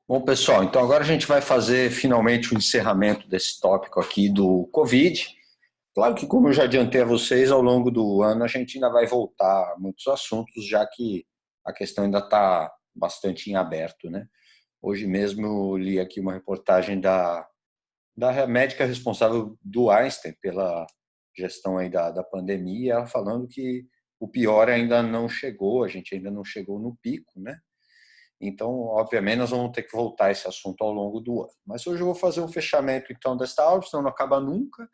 Bom, pessoal, então agora a gente vai fazer finalmente o encerramento desse tópico aqui do Covid. Claro que, como eu já adiantei a vocês, ao longo do ano a gente ainda vai voltar a muitos assuntos, já que a questão ainda está bastante em aberto, né? Hoje mesmo eu li aqui uma reportagem da médica responsável do Einstein pela gestão aí da pandemia, ela falando que o pior ainda não chegou, a gente ainda não chegou no pico, né? Então, obviamente, nós vamos ter que voltar a esse assunto ao longo do ano. Mas hoje eu vou fazer um fechamento, então, desta aula, senão não acaba nunca.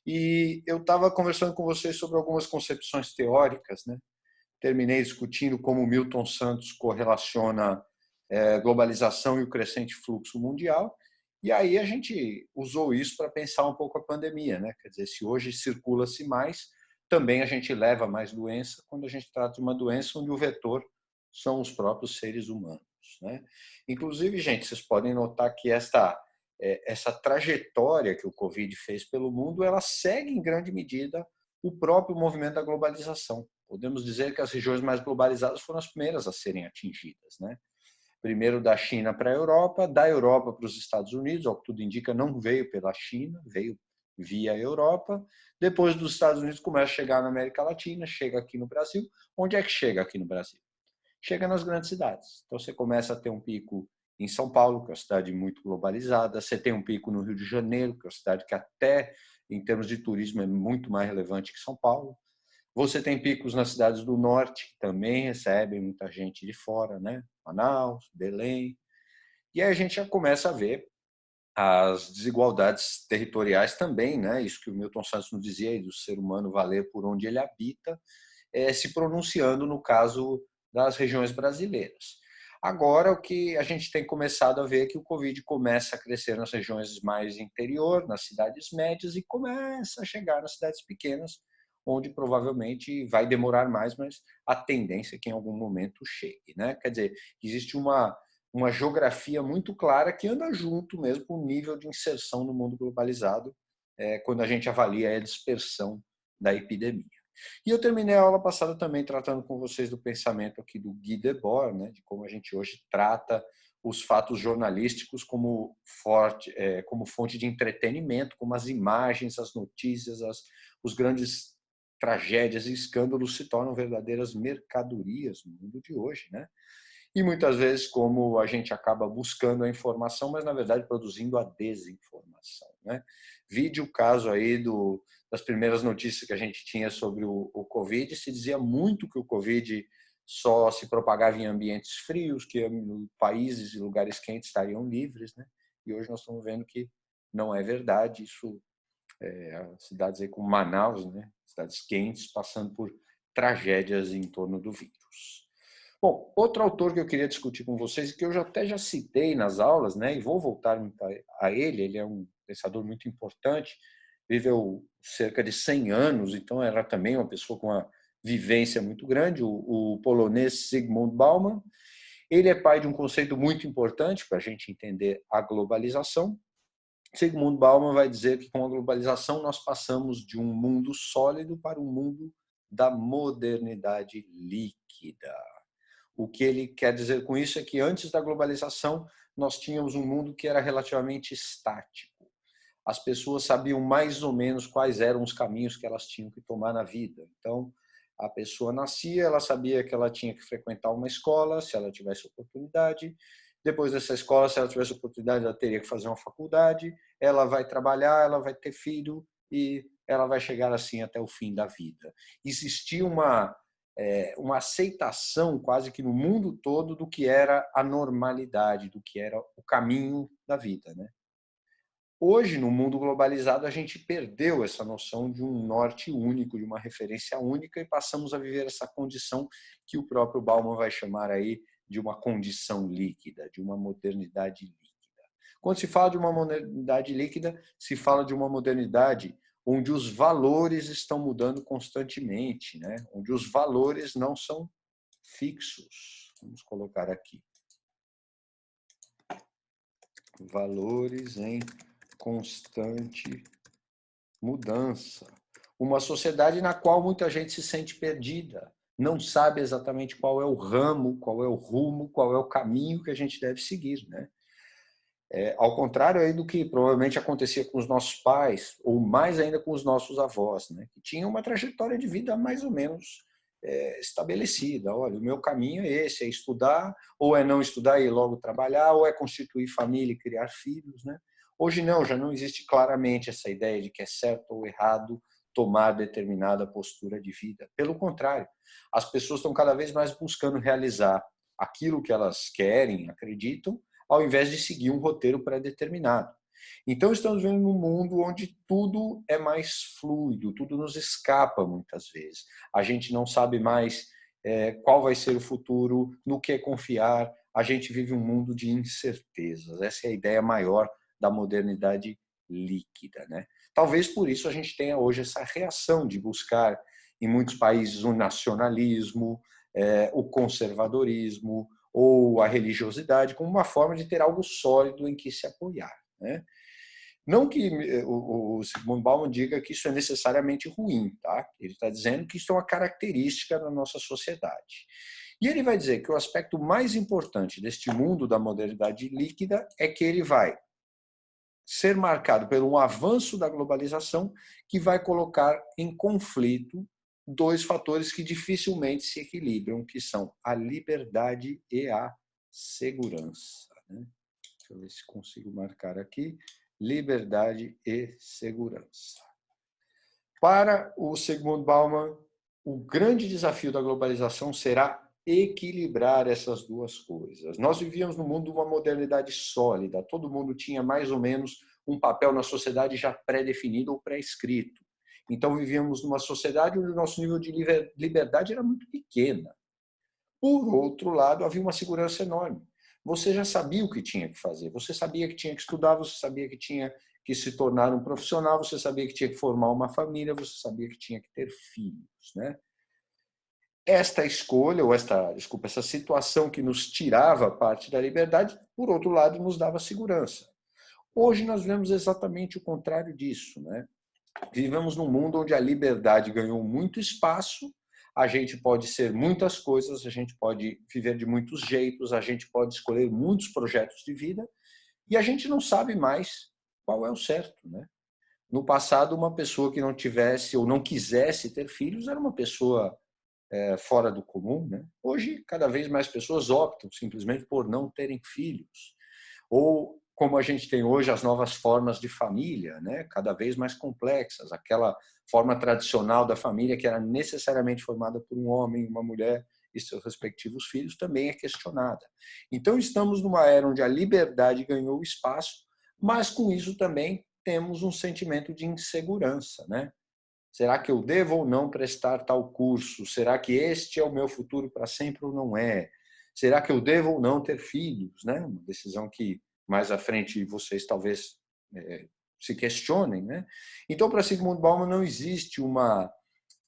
E eu estava conversando com vocês sobre algumas concepções teóricas, né? Terminei discutindo como Milton Santos correlaciona globalização e o crescente fluxo mundial. E aí a gente usou isso para pensar um pouco a pandemia, né? Quer dizer, se hoje circula-se mais, também a gente leva mais doença quando a gente trata de uma doença onde o vetor são os próprios seres humanos, né? Inclusive, gente, vocês podem notar que essa trajetória que o Covid fez pelo mundo, ela segue em grande medida o próprio movimento da globalização. Podemos dizer que as regiões mais globalizadas foram as primeiras a serem atingidas, né? Primeiro da China para a Europa, da Europa para os Estados Unidos, ao que tudo indica, não veio pela China, veio via Europa. Depois dos Estados Unidos começa a chegar na América Latina, chega aqui no Brasil. Onde é que chega aqui no Brasil? Chega nas grandes cidades. Então você começa a ter um pico em São Paulo, que é uma cidade muito globalizada, você tem um pico no Rio de Janeiro, que é uma cidade que até em termos de turismo é muito mais relevante que São Paulo. Você tem picos nas cidades do norte, que também recebem muita gente de fora, né? Manaus, Belém. E aí a gente já começa a ver as desigualdades territoriais também, né? Isso que o Milton Santos nos dizia aí, do ser humano valer por onde ele habita, se pronunciando no caso das regiões brasileiras. Agora, o que a gente tem começado a ver é que o Covid começa a crescer nas regiões mais interior, nas cidades médias, e começa a chegar nas cidades pequenas, onde provavelmente vai demorar mais, mas a tendência é que em algum momento chegue, né? Quer dizer, existe uma geografia muito clara que anda junto mesmo com o nível de inserção no mundo globalizado, quando a gente avalia a dispersão da epidemia. E eu terminei a aula passada também tratando com vocês do pensamento aqui do Guy Debord, né, de como a gente hoje trata os fatos jornalísticos como fonte de entretenimento, como as imagens, as notícias, os grandes tragédias e escândalos se tornam verdadeiras mercadorias no mundo de hoje, né? E muitas vezes como a gente acaba buscando a informação, mas na verdade produzindo a desinformação, né? Vide o caso aí das primeiras notícias que a gente tinha sobre o Covid, se dizia muito que o Covid só se propagava em ambientes frios, que países e lugares quentes estariam livres, né? E hoje nós estamos vendo que não é verdade, isso cidades aí como Manaus, né? Cidades quentes, passando por tragédias em torno do vírus. Bom, outro autor que eu queria discutir com vocês, que eu até já citei nas aulas, né, e vou voltar a ele é um pensador muito importante, viveu cerca de 100 anos, então era também uma pessoa com uma vivência muito grande, o polonês Zygmunt Bauman. Ele é pai de um conceito muito importante para a gente entender a globalização. Zygmunt Bauman vai dizer que com a globalização nós passamos de um mundo sólido para um mundo da modernidade líquida. O que ele quer dizer com isso é que antes da globalização nós tínhamos um mundo que era relativamente estático. As pessoas sabiam mais ou menos quais eram os caminhos que elas tinham que tomar na vida. Então, a pessoa nascia, ela sabia que ela tinha que frequentar uma escola, se ela tivesse oportunidade. Depois dessa escola, se ela tivesse oportunidade, ela teria que fazer uma faculdade. Ela vai trabalhar, ela vai ter filho e ela vai chegar assim até o fim da vida. Existia uma aceitação quase que no mundo todo do que era a normalidade, do que era o caminho da vida, né? Hoje, no mundo globalizado, a gente perdeu essa noção de um norte único, de uma referência única, e passamos a viver essa condição que o próprio Bauman vai chamar aí de uma condição líquida, de uma modernidade líquida. Quando se fala de uma modernidade líquida, se fala de uma modernidade onde os valores estão mudando constantemente, né? Onde os valores não são fixos. Vamos colocar aqui. Valores em constante mudança. Uma sociedade na qual muita gente se sente perdida, não sabe exatamente qual é o ramo, qual é o rumo, qual é o caminho que a gente deve seguir, né? Ao contrário aí do que provavelmente acontecia com os nossos pais, ou mais ainda com os nossos avós, né? Que tinham uma trajetória de vida mais ou menos estabelecida. Olha, o meu caminho é esse, é estudar, ou é não estudar e logo trabalhar, ou é constituir família e criar filhos, né? Hoje não, já não existe claramente essa ideia de que é certo ou errado tomar determinada postura de vida. Pelo contrário, as pessoas estão cada vez mais buscando realizar aquilo que elas querem, acreditam, ao invés de seguir um roteiro pré-determinado. Então, estamos vivendo num mundo onde tudo é mais fluido, tudo nos escapa muitas vezes. A gente não sabe mais qual vai ser o futuro, no que confiar. A gente vive um mundo de incertezas. Essa é a ideia maior da modernidade líquida, né? Talvez por isso a gente tenha hoje essa reação de buscar, em muitos países, o nacionalismo, o conservadorismo, ou a religiosidade como uma forma de ter algo sólido em que se apoiar, né? Não que o Zygmunt Bauman diga que isso é necessariamente ruim, tá? Ele está dizendo que isso é uma característica da nossa sociedade. E ele vai dizer que o aspecto mais importante deste mundo da modernidade líquida é que ele vai ser marcado por um avanço da globalização que vai colocar em conflito dois fatores que dificilmente se equilibram, que são a liberdade e a segurança. Deixa eu ver se consigo marcar aqui. Liberdade e segurança. Para o Zygmunt Bauman, o grande desafio da globalização será equilibrar essas duas coisas. Nós vivíamos num mundo de uma modernidade sólida, todo mundo tinha mais ou menos um papel na sociedade já pré-definido ou pré-escrito. Então, vivíamos numa sociedade onde o nosso nível de liberdade era muito pequena. Por outro lado, havia uma segurança enorme. Você já sabia o que tinha que fazer, você sabia que tinha que estudar, você sabia que tinha que se tornar um profissional, você sabia que tinha que formar uma família, você sabia que tinha que ter filhos, né? Esta escolha, ou essa situação que nos tirava parte da liberdade, por outro lado, nos dava segurança. Hoje nós vemos exatamente o contrário disso, né? Vivemos num mundo onde a liberdade ganhou muito espaço, a gente pode ser muitas coisas, a gente pode viver de muitos jeitos, a gente pode escolher muitos projetos de vida e a gente não sabe mais qual é o certo, né? No passado, uma pessoa que não tivesse ou não quisesse ter filhos era uma pessoa fora do comum, né? Hoje, cada vez mais pessoas optam simplesmente por não terem filhos. Ou, como a gente tem hoje, as novas formas de família, né? Cada vez mais complexas. Aquela forma tradicional da família, que era necessariamente formada por um homem, uma mulher e seus respectivos filhos, também é questionada. Então, estamos numa era onde a liberdade ganhou espaço, mas com isso também temos um sentimento de insegurança, né? Será que eu devo ou não prestar tal curso? Será que este é o meu futuro para sempre ou não é? Será que eu devo ou não ter filhos? Né? Uma decisão que mais à frente vocês talvez se questionem, né? Então, para Zygmunt Bauman não existe uma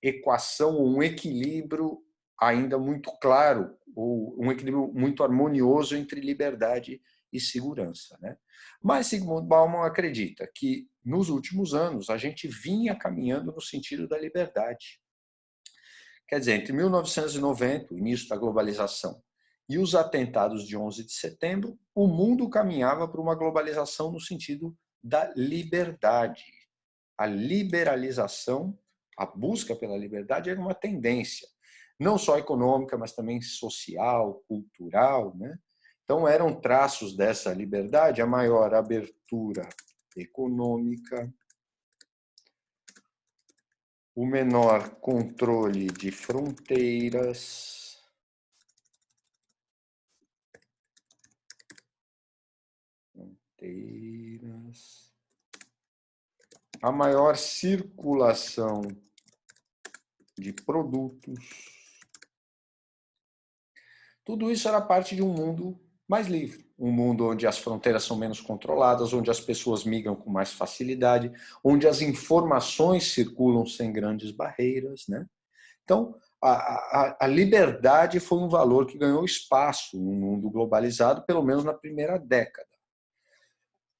equação ou um equilíbrio ainda muito claro, ou um equilíbrio muito harmonioso entre liberdade e segurança, né? Mas Zygmunt Bauman acredita que, nos últimos anos, a gente vinha caminhando no sentido da liberdade. Quer dizer, entre 1990, o início da globalização, e os atentados de 11 de setembro, o mundo caminhava para uma globalização no sentido da liberdade. A liberalização, a busca pela liberdade era uma tendência, não só econômica, mas também social, cultural, né? Então, eram traços dessa liberdade a maior abertura econômica, o menor controle de fronteiras, a maior circulação de produtos. Tudo isso era parte de um mundo mais livre, um mundo onde as fronteiras são menos controladas, onde as pessoas migram com mais facilidade, onde as informações circulam sem grandes barreiras, né? Então, a liberdade foi um valor que ganhou espaço no mundo globalizado, pelo menos na primeira década.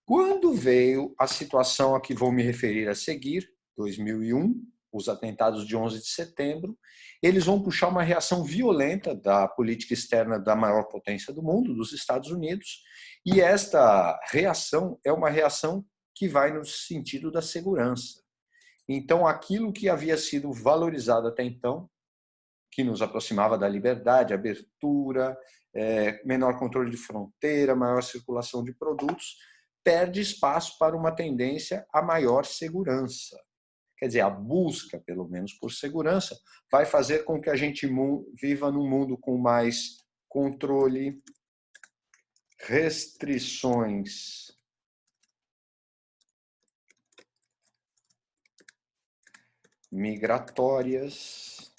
Quando veio a situação a que vou me referir a seguir, 2001, os atentados de 11 de setembro, eles vão puxar uma reação violenta da política externa da maior potência do mundo, dos Estados Unidos, e esta reação é uma reação que vai no sentido da segurança. Então, aquilo que havia sido valorizado até então, que nos aproximava da liberdade, abertura, menor controle de fronteira, maior circulação de produtos, perde espaço para uma tendência a maior segurança. Quer dizer, a busca, pelo menos, por segurança, vai fazer com que a gente viva num mundo com mais controle, restrições migratórias.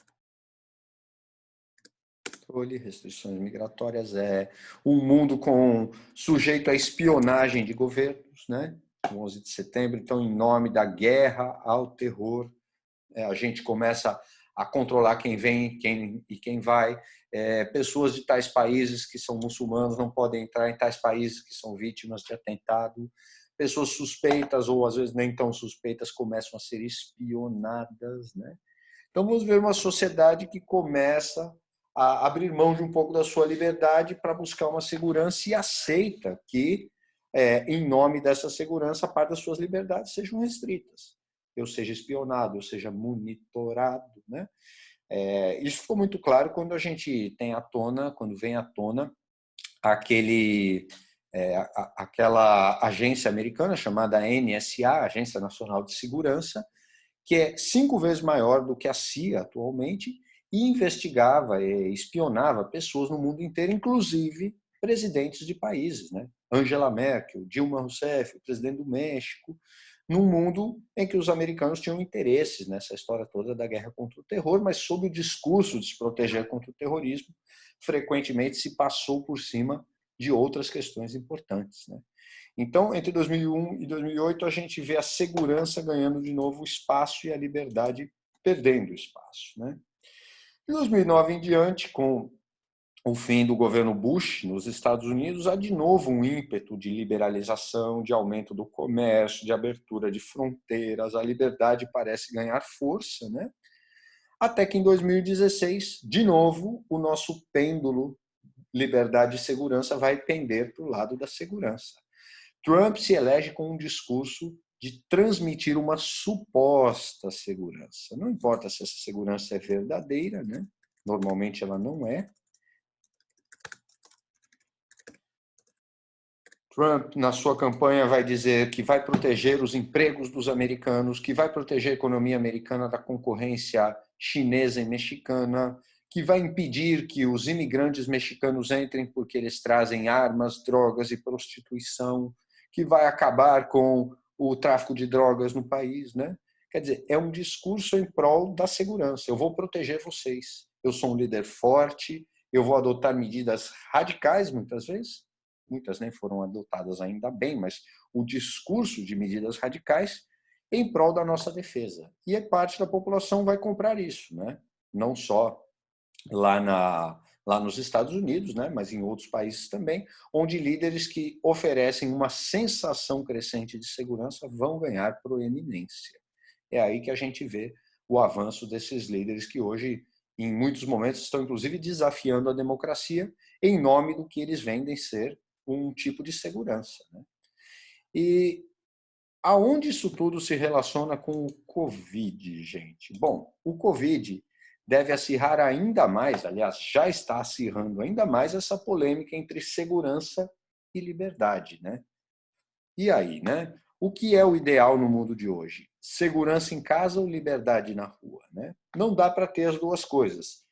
Restrições migratórias é um mundo sujeito à espionagem de governos, né? 11 de setembro, então, em nome da guerra ao terror, a gente começa a controlar quem vem e quem vai. Pessoas de tais países que são muçulmanos não podem entrar em tais países que são vítimas de atentado. Pessoas suspeitas ou às vezes nem tão suspeitas começam a ser espionadas, né? Então vamos ver uma sociedade que começa a abrir mão de um pouco da sua liberdade para buscar uma segurança e aceita que, em nome dessa segurança, parte das suas liberdades sejam restritas. Eu seja espionado, eu seja monitorado, né? Isso ficou muito claro quando a gente quando vem à tona aquela agência americana chamada NSA, Agência Nacional de Segurança, que é 5 vezes maior do que a CIA atualmente, e investigava e espionava pessoas no mundo inteiro, inclusive presidentes de países, né? Angela Merkel, Dilma Rousseff, o presidente do México, num mundo em que os americanos tinham interesses nessa história toda da guerra contra o terror, mas sob o discurso de se proteger contra o terrorismo, frequentemente se passou por cima de outras questões importantes, né? Então, entre 2001 e 2008, a gente vê a segurança ganhando de novo espaço e a liberdade perdendo espaço, né? De 2009 em diante, com o fim do governo Bush nos Estados Unidos, há de novo um ímpeto de liberalização, de aumento do comércio, de abertura de fronteiras, a liberdade parece ganhar força, né? Até que em 2016, de novo, o nosso pêndulo liberdade e segurança vai pender para o lado da segurança. Trump se elege com um discurso de transmitir uma suposta segurança. Não importa se essa segurança é verdadeira, né? Normalmente ela não é. Trump, na sua campanha, vai dizer que vai proteger os empregos dos americanos, que vai proteger a economia americana da concorrência chinesa e mexicana, que vai impedir que os imigrantes mexicanos entrem porque eles trazem armas, drogas e prostituição, que vai acabar com o tráfico de drogas no país, né? Quer dizer, é um discurso em prol da segurança. Eu vou proteger vocês. Eu sou um líder forte, eu vou adotar medidas radicais, muitas vezes, muitas nem foram adotadas ainda bem, mas o discurso de medidas radicais em prol da nossa defesa. E parte da população vai comprar isso, né? Não só lá nos Estados Unidos, né? Mas em outros países também, onde líderes que oferecem uma sensação crescente de segurança vão ganhar proeminência. É aí que a gente vê o avanço desses líderes que hoje, em muitos momentos, estão inclusive desafiando a democracia em nome do que eles vendem ser um tipo de segurança, né? E aonde isso tudo se relaciona com o Covid, gente? Bom, o Covid deve acirrar ainda mais, aliás, já está acirrando ainda mais essa polêmica entre segurança e liberdade, né? E aí, né? O que é o ideal no mundo de hoje? Segurança em casa ou liberdade na rua, né? Não dá para ter as duas coisas.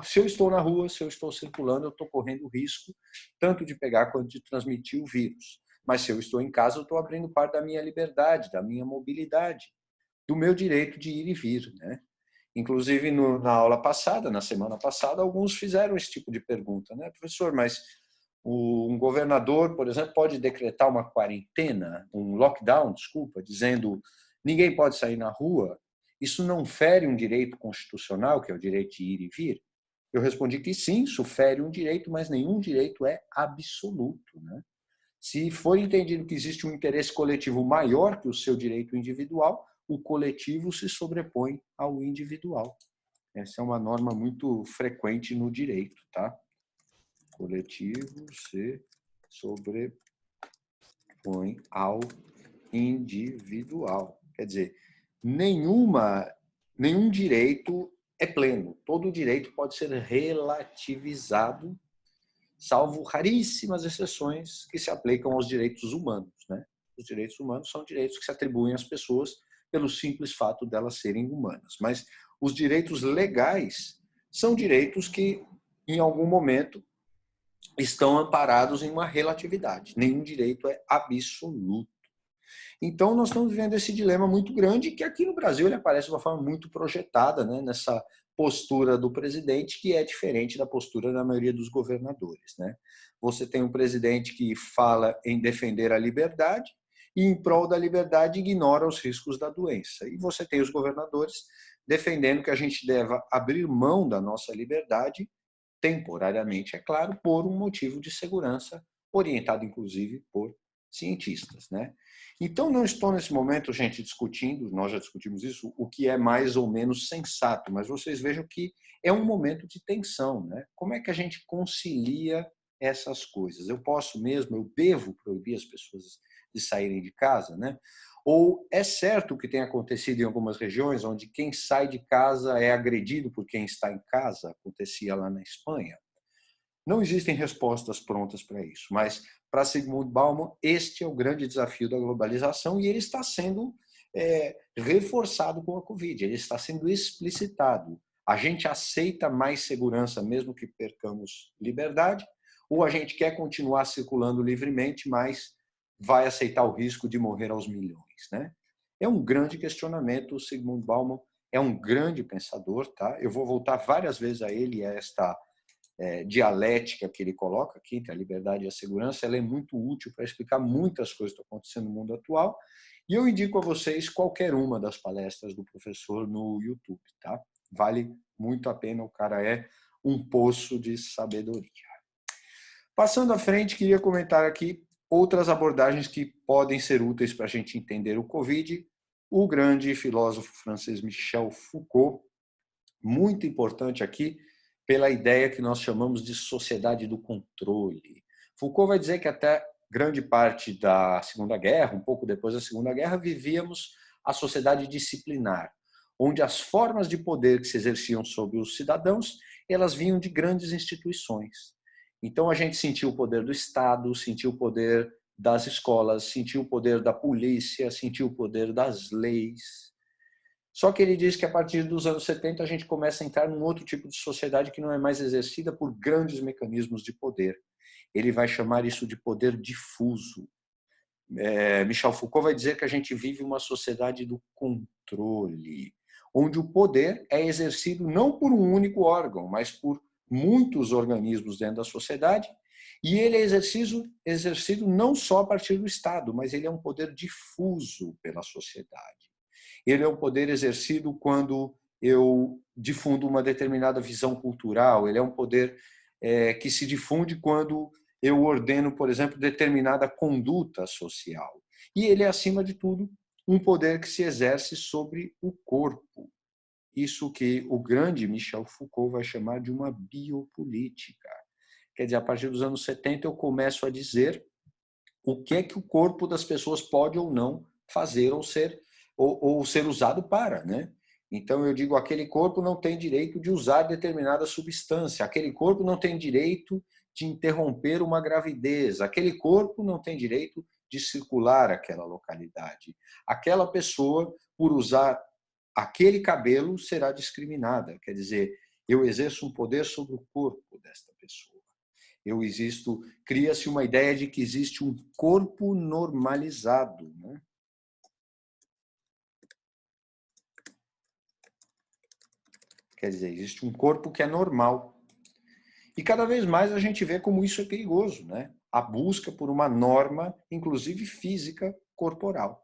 Se eu estou na rua, se eu estou circulando, eu estou correndo risco tanto de pegar quanto de transmitir o vírus. Mas se eu estou em casa, eu estou abrindo parte da minha liberdade, da minha mobilidade, do meu direito de ir e vir, né? Inclusive, na aula passada, na semana passada, alguns fizeram esse tipo de pergunta, né? Professor, mas um governador, por exemplo, pode decretar uma quarentena, um lockdown, desculpa, dizendo ninguém pode sair na rua? Isso não fere um direito constitucional, que é o direito de ir e vir? Eu respondi que sim, isso fere um direito, mas nenhum direito é absoluto, né? Se for entendido que existe um interesse coletivo maior que o seu direito individual, o coletivo se sobrepõe ao individual. Essa é uma norma muito frequente no direito, tá? Coletivo se sobrepõe ao individual. Quer dizer, nenhum direito é pleno. Todo direito pode ser relativizado, salvo raríssimas exceções que se aplicam aos direitos humanos, né? Os direitos humanos são direitos que se atribuem às pessoas pelo simples fato delas serem humanas. Mas os direitos legais são direitos que, em algum momento, estão amparados em uma relatividade. Nenhum direito é absoluto. Então, nós estamos vivendo esse dilema muito grande, que aqui no Brasil ele aparece de uma forma muito projetada, né, nessa postura do presidente, que é diferente da postura da maioria dos governadores, né? Você tem um presidente que fala em defender a liberdade e, em prol da liberdade, ignora os riscos da doença. E você tem os governadores defendendo que a gente deva abrir mão da nossa liberdade, temporariamente, é claro, por um motivo de segurança, orientado, inclusive, por cientistas, né? Então, não estou nesse momento, gente, discutindo, nós já discutimos isso, o que é mais ou menos sensato, mas vocês vejam que é um momento de tensão, né? Como é que a gente concilia essas coisas? Eu posso mesmo, eu devo proibir as pessoas de saírem de casa, né? Ou é certo o que tem acontecido em algumas regiões, onde quem sai de casa é agredido por quem está em casa, acontecia lá na Espanha? Não existem respostas prontas para isso, mas para Zygmunt Bauman, este é o grande desafio da globalização e ele está sendo reforçado com a Covid, ele está sendo explicitado. A gente aceita mais segurança mesmo que percamos liberdade, ou a gente quer continuar circulando livremente, mas vai aceitar o risco de morrer aos milhões, né? É um grande questionamento, o Zygmunt Bauman é um grande pensador, tá? Eu vou voltar várias vezes a ele, a esta dialética que ele coloca aqui entre a liberdade e a segurança, ela é muito útil para explicar muitas coisas que estão acontecendo no mundo atual. E eu indico a vocês qualquer uma das palestras do professor no YouTube, tá? Vale muito a pena, o cara é um poço de sabedoria. Passando à frente, queria comentar aqui outras abordagens que podem ser úteis para a gente entender o Covid. O grande filósofo francês Michel Foucault, muito importante aqui, pela ideia que nós chamamos de sociedade do controle. Foucault vai dizer que até grande parte da Segunda Guerra, um pouco depois da Segunda Guerra, vivíamos a sociedade disciplinar, onde as formas de poder que se exerciam sobre os cidadãos, elas vinham de grandes instituições. Então a gente sentiu o poder do Estado, sentiu o poder das escolas, sentiu o poder da polícia, sentiu o poder das leis. Só que ele diz que a partir dos anos 70 a gente começa a entrar num outro tipo de sociedade que não é mais exercida por grandes mecanismos de poder. Ele vai chamar isso de poder difuso. Michel Foucault vai dizer que a gente vive uma sociedade do controle, onde o poder é exercido não por um único órgão, mas por muitos organismos dentro da sociedade, e ele é exercido não só a partir do Estado, mas ele é um poder difuso pela sociedade. Ele é um poder exercido quando eu difundo uma determinada visão cultural, ele é um poder que se difunde quando eu ordeno, por exemplo, determinada conduta social. E ele é, acima de tudo, um poder que se exerce sobre o corpo. Isso que o grande Michel Foucault vai chamar de uma biopolítica. Quer dizer, a partir dos anos 70 eu começo a dizer o que é que o corpo das pessoas pode ou não fazer ou ser usado para, né? Então eu digo, aquele corpo não tem direito de usar determinada substância, aquele corpo não tem direito de interromper uma gravidez, aquele corpo não tem direito de circular aquela localidade. Aquela pessoa, por usar aquele cabelo, será discriminada. Quer dizer, eu exerço um poder sobre o corpo desta pessoa. Cria-se uma ideia de que existe um corpo normalizado, né? Quer dizer, existe um corpo que é normal. E cada vez mais a gente vê como isso é perigoso, né? A busca por uma norma, inclusive física, corporal.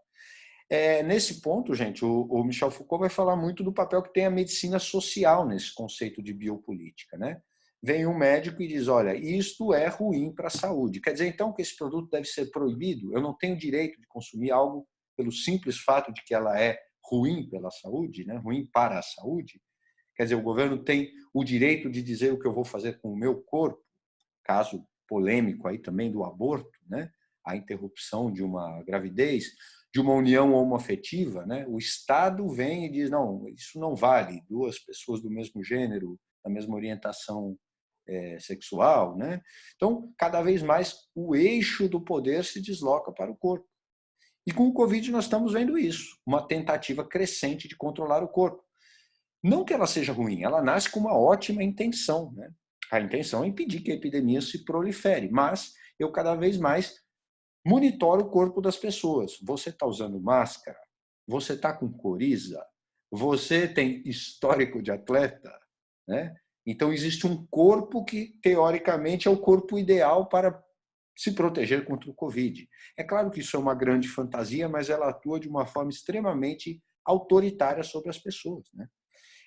Nesse ponto, gente, o Michel Foucault vai falar muito do papel que tem a medicina social nesse conceito de biopolítica, né? Vem um médico e diz, olha, isto é ruim para a saúde. Quer dizer, então, que esse produto deve ser proibido? Eu não tenho direito de consumir algo pelo simples fato de que ela é ruim pela saúde, né? Ruim para a saúde. Quer dizer, o governo tem o direito de dizer o que eu vou fazer com o meu corpo, caso polêmico aí também do aborto, né? A interrupção de uma gravidez, de uma união homoafetiva, né? O Estado vem e diz, não, isso não vale, duas pessoas do mesmo gênero, da mesma orientação sexual, né? Então, cada vez mais o eixo do poder se desloca para o corpo. E com o Covid nós estamos vendo isso, uma tentativa crescente de controlar o corpo. Não que ela seja ruim, ela nasce com uma ótima intenção, né? A intenção é impedir que a epidemia se prolifere, mas eu cada vez mais monitoro o corpo das pessoas. Você está usando máscara? Você está com coriza? Você tem histórico de atleta? Né? Então, existe um corpo que, teoricamente, é o corpo ideal para se proteger contra o Covid. É claro que isso é uma grande fantasia, mas ela atua de uma forma extremamente autoritária sobre as pessoas. Né?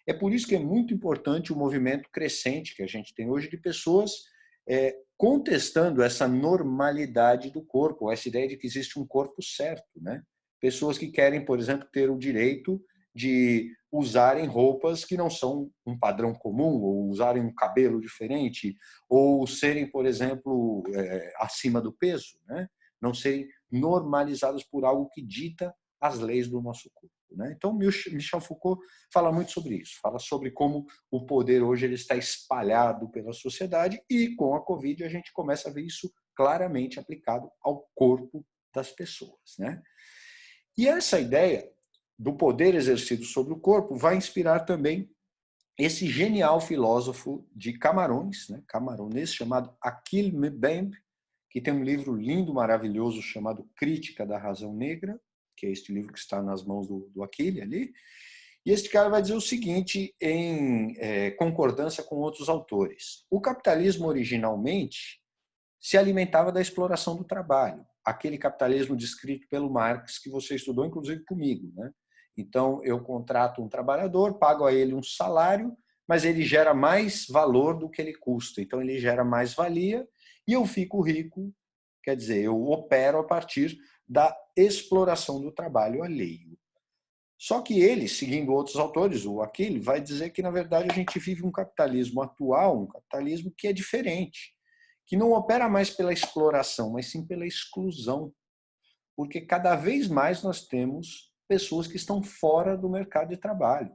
É por isso que é muito importante o movimento crescente que a gente tem hoje de pessoas contestando essa normalidade do corpo, essa ideia de que existe um corpo certo. Né? Pessoas que querem, por exemplo, ter o direito de usarem roupas que não são um padrão comum, ou usarem um cabelo diferente, ou serem, por exemplo, acima do peso, né? Não serem normalizadas por algo que dita as leis do nosso corpo. Né? Então, Michel Foucault fala muito sobre isso, fala sobre como o poder hoje ele está espalhado pela sociedade e com a Covid a gente começa a ver isso claramente aplicado ao corpo das pessoas. Né? E essa ideia do poder exercido sobre o corpo vai inspirar também esse genial filósofo de Camarões, né, camaronês, chamado Achille Mbembe, que tem um livro lindo, maravilhoso, chamado Crítica da Razão Negra, que é este livro que está nas mãos do Achille ali. E este cara vai dizer o seguinte, em concordância com outros autores. O capitalismo, originalmente, se alimentava da exploração do trabalho. Aquele capitalismo descrito pelo Marx, que você estudou, inclusive, comigo. Né? Então, eu contrato um trabalhador, pago a ele um salário, mas ele gera mais valor do que ele custa. Então, ele gera mais valia e eu fico rico, quer dizer, eu opero a partir da exploração do trabalho alheio. Só que ele, seguindo outros autores, o Achille, vai dizer que, na verdade, a gente vive um capitalismo atual, um capitalismo que é diferente, que não opera mais pela exploração, mas sim pela exclusão. Porque cada vez mais nós temos pessoas que estão fora do mercado de trabalho.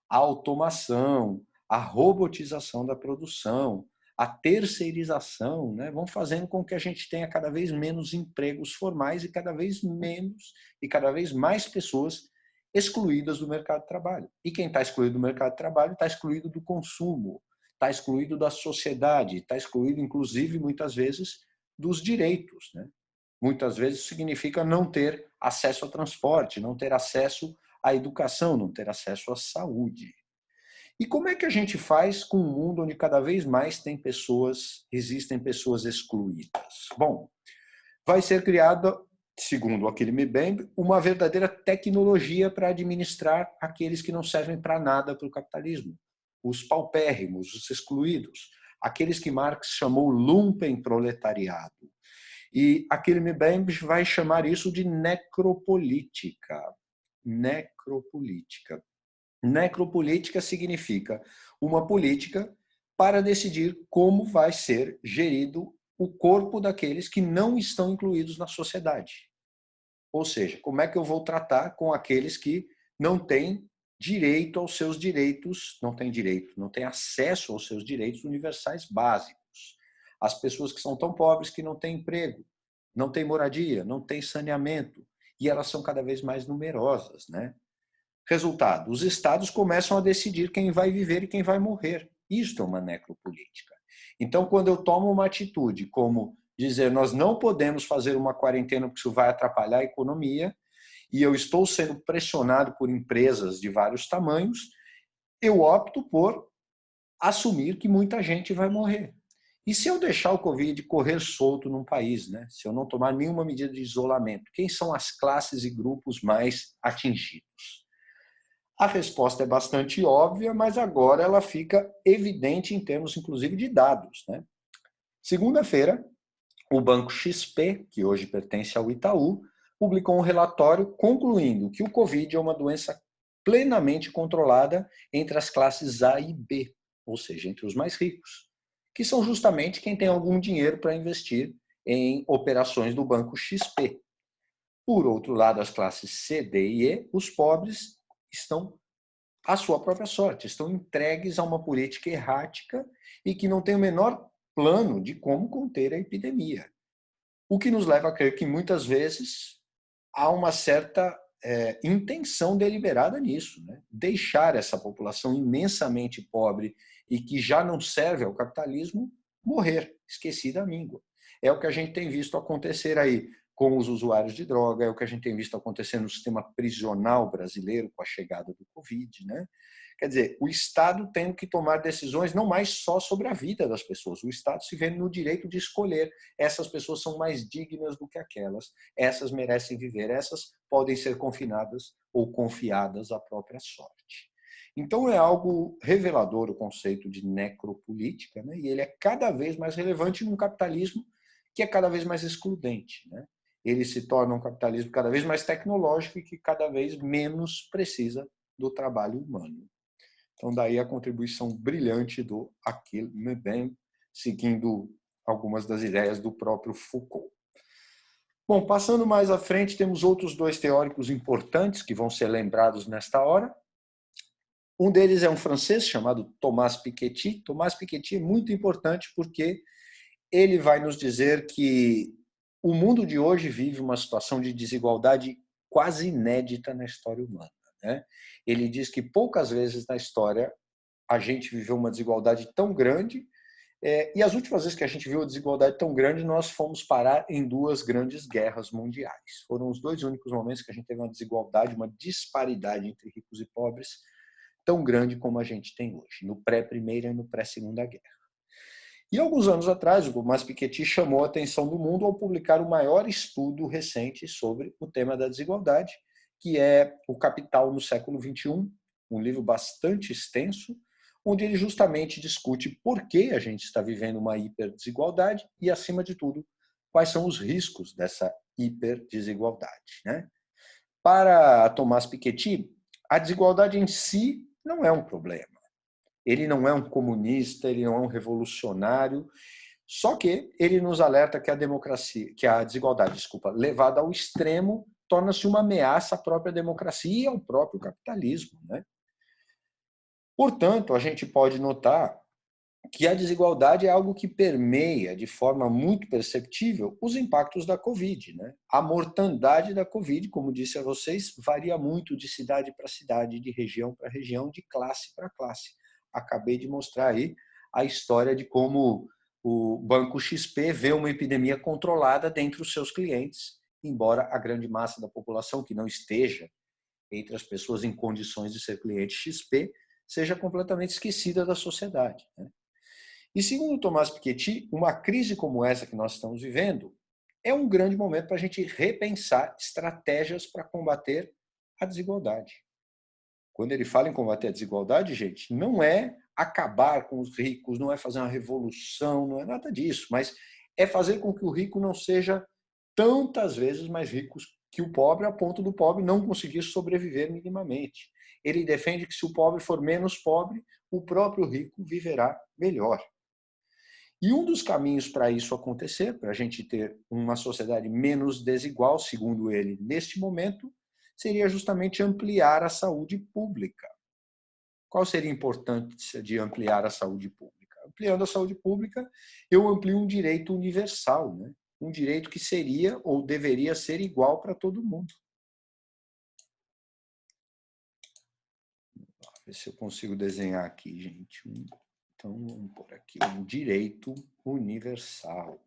A automação, a robotização da produção, a terceirização, né, vão fazendo com que a gente tenha cada vez menos empregos formais e cada vez mais pessoas excluídas do mercado de trabalho. E quem está excluído do mercado de trabalho está excluído do consumo, está excluído da sociedade, está excluído, inclusive, muitas vezes, dos direitos. Né? Muitas vezes significa não ter acesso ao transporte, não ter acesso à educação, não ter acesso à saúde. E como é que a gente faz com um mundo onde cada vez mais existem pessoas excluídas? Bom, vai ser criada, segundo Achille Mbembe, uma verdadeira tecnologia para administrar aqueles que não servem para nada para o capitalismo. Os paupérrimos, os excluídos, aqueles que Marx chamou lumpenproletariado. E Achille Mbembe vai chamar isso de necropolítica. Necropolítica. Necropolítica significa uma política para decidir como vai ser gerido o corpo daqueles que não estão incluídos na sociedade. Ou seja, como é que eu vou tratar com aqueles que não têm direito aos seus direitos, não têm acesso aos seus direitos universais básicos. As pessoas que são tão pobres que não têm emprego, não têm moradia, não têm saneamento, e elas são cada vez mais numerosas, né? Resultado, os estados começam a decidir quem vai viver e quem vai morrer. Isto é uma necropolítica. Então, quando eu tomo uma atitude como dizer nós não podemos fazer uma quarentena porque isso vai atrapalhar a economia, e eu estou sendo pressionado por empresas de vários tamanhos, eu opto por assumir que muita gente vai morrer. E se eu deixar o Covid correr solto num país, né? Se eu não tomar nenhuma medida de isolamento, quem são as classes e grupos mais atingidos? A resposta é bastante óbvia, mas agora ela fica evidente em termos, inclusive, de dados. Né? Segunda-feira, o Banco XP, que hoje pertence ao Itaú, publicou um relatório concluindo que o Covid é uma doença plenamente controlada entre as classes A e B, ou seja, entre os mais ricos, que são justamente quem tem algum dinheiro para investir em operações do Banco XP. Por outro lado, as classes C, D e E, os pobres estão à sua própria sorte, estão entregues a uma política errática e que não tem o menor plano de como conter a epidemia. O que nos leva a crer que muitas vezes há uma certa intenção deliberada nisso, né? Deixar essa população imensamente pobre e que já não serve ao capitalismo morrer, esquecida à míngua. É o que a gente tem visto acontecer aí com os usuários de droga, é o que a gente tem visto acontecer no sistema prisional brasileiro com a chegada do Covid, né? Quer dizer, o Estado tendo que tomar decisões não mais só sobre a vida das pessoas, o Estado se vendo no direito de escolher. Essas pessoas são mais dignas do que aquelas, essas merecem viver, essas podem ser confinadas ou confiadas à própria sorte. Então é algo revelador o conceito de necropolítica, né? E ele é cada vez mais relevante num capitalismo que é cada vez mais excludente, né? Ele se torna um capitalismo cada vez mais tecnológico e que cada vez menos precisa do trabalho humano. Então, daí a contribuição brilhante do Achille Mbembe, seguindo algumas das ideias do próprio Foucault. Bom, passando mais à frente, temos outros dois teóricos importantes que vão ser lembrados nesta hora. Um deles é um francês chamado Thomas Piketty. Thomas Piketty é muito importante porque ele vai nos dizer que o mundo de hoje vive uma situação de desigualdade quase inédita na história humana, né? Ele diz que poucas vezes na história a gente viveu uma desigualdade tão grande, e as últimas vezes que a gente viu a desigualdade tão grande, nós fomos parar em duas grandes guerras mundiais. Foram os dois únicos momentos que a gente teve uma desigualdade, uma disparidade entre ricos e pobres tão grande como a gente tem hoje, no pré-Primeira e no pré-Segunda Guerra. E alguns anos atrás, o Thomas Piketty chamou a atenção do mundo ao publicar o maior estudo recente sobre o tema da desigualdade, que é O Capital no Século XXI, um livro bastante extenso, onde ele justamente discute por que a gente está vivendo uma hiperdesigualdade e, acima de tudo, quais são os riscos dessa hiperdesigualdade, né? Para Thomas Piketty, a desigualdade em si não é um problema. Ele não é um comunista, ele não é um revolucionário, só que ele nos alerta que a democracia, que a desigualdade, levada ao extremo, torna-se uma ameaça à própria democracia e ao próprio capitalismo, né? Portanto, a gente pode notar que a desigualdade é algo que permeia de forma muito perceptível os impactos da Covid, né? A mortandade da Covid, como disse a vocês, varia muito de cidade para cidade, de região para região, de classe para classe. Acabei de mostrar aí a história de como o Banco XP vê uma epidemia controlada dentre os seus clientes, embora a grande massa da população que não esteja entre as pessoas em condições de ser cliente XP seja completamente esquecida da sociedade, né? E segundo Thomas Piketty, uma crise como essa que nós estamos vivendo é um grande momento para a gente repensar estratégias para combater a desigualdade. Quando ele fala em combater a desigualdade, gente, não é acabar com os ricos, não é fazer uma revolução, não é nada disso, mas é fazer com que o rico não seja tantas vezes mais rico que o pobre, a ponto do pobre não conseguir sobreviver minimamente. Ele defende que se o pobre for menos pobre, o próprio rico viverá melhor. E um dos caminhos para isso acontecer, para a gente ter uma sociedade menos desigual, segundo ele, neste momento, seria justamente ampliar a saúde pública. Qual seria a importância de ampliar a saúde pública? Ampliando a saúde pública, eu amplio um direito universal, né? Um direito que seria ou deveria ser igual para todo mundo. Vou ver se eu consigo desenhar aqui, gente. Então, vamos pôr aqui um direito universal.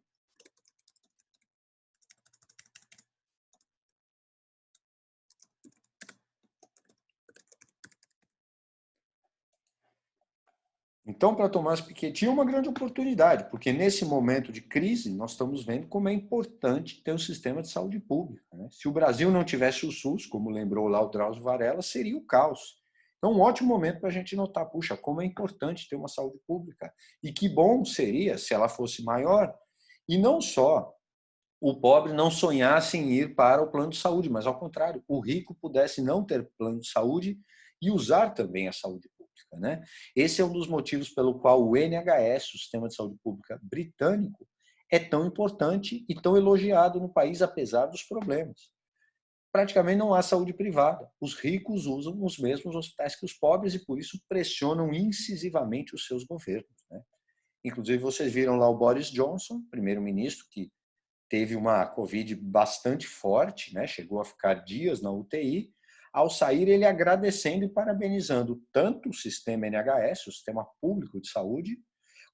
Então, para Tomás Piketty, é uma grande oportunidade, porque nesse momento de crise, nós estamos vendo como é importante ter um sistema de saúde pública, né? Se o Brasil não tivesse o SUS, como lembrou lá o Drauzio Varela, seria o caos. Então, um ótimo momento para a gente notar, puxa, como é importante ter uma saúde pública. E que bom seria se ela fosse maior, e não só o pobre não sonhasse em ir para o plano de saúde, mas ao contrário, o rico pudesse não ter plano de saúde e usar também a saúde pública, né? Esse é um dos motivos pelo qual o NHS, o Sistema de Saúde Pública britânico, é tão importante e tão elogiado no país, apesar dos problemas. Praticamente não há saúde privada. Os ricos usam os mesmos hospitais que os pobres e, por isso, pressionam incisivamente os seus governos, né? Inclusive, vocês viram lá o Boris Johnson, primeiro-ministro, que teve uma Covid bastante forte, né? Chegou a ficar dias na UTI. Ao sair, ele agradecendo e parabenizando tanto o sistema NHS, o Sistema Público de Saúde,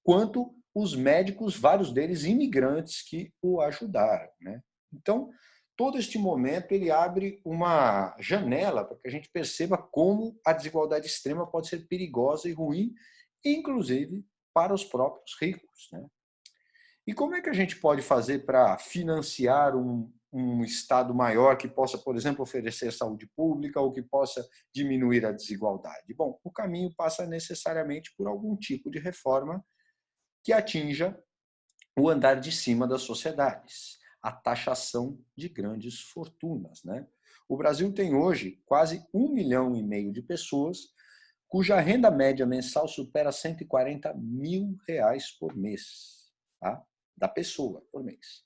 quanto os médicos, vários deles imigrantes, que o ajudaram, né? Então, todo este momento ele abre uma janela para que a gente perceba como a desigualdade extrema pode ser perigosa e ruim, inclusive para os próprios ricos, né? E como é que a gente pode fazer para financiar um Estado maior que possa, por exemplo, oferecer saúde pública ou que possa diminuir a desigualdade? Bom, o caminho passa necessariamente por algum tipo de reforma que atinja o andar de cima das sociedades, a taxação de grandes fortunas, né? O Brasil tem hoje quase 1,5 milhão de pessoas cuja renda média mensal supera R$ 140.000 por mês, tá? Da pessoa por mês.